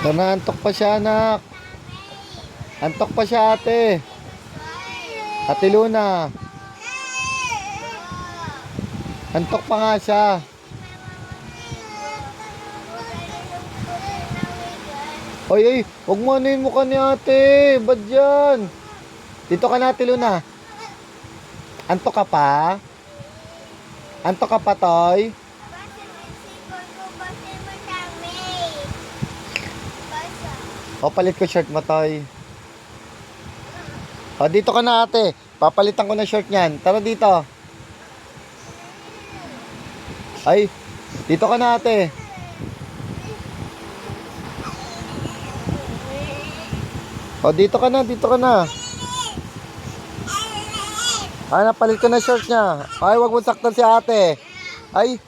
Nanantok pa siya, anak. Antok pa siya, ate. Ate Luna. Antok pa nga siya. Oy, oy, huwag mo ano yung mukha ni ate. Ba't yan? Dito ka na, ate Luna. Antok ka pa? Antok ka pa, Toy? O, palit ko shirt mo, Toy. O, dito ka na, ate. Papalitan ko na shirt niyan. Tara dito. Ay, dito ka na, ate. O, dito ka na, dito ka na. Ay, napalit ko na shirt niya. Ay, wag mo saktan si ate. Ay,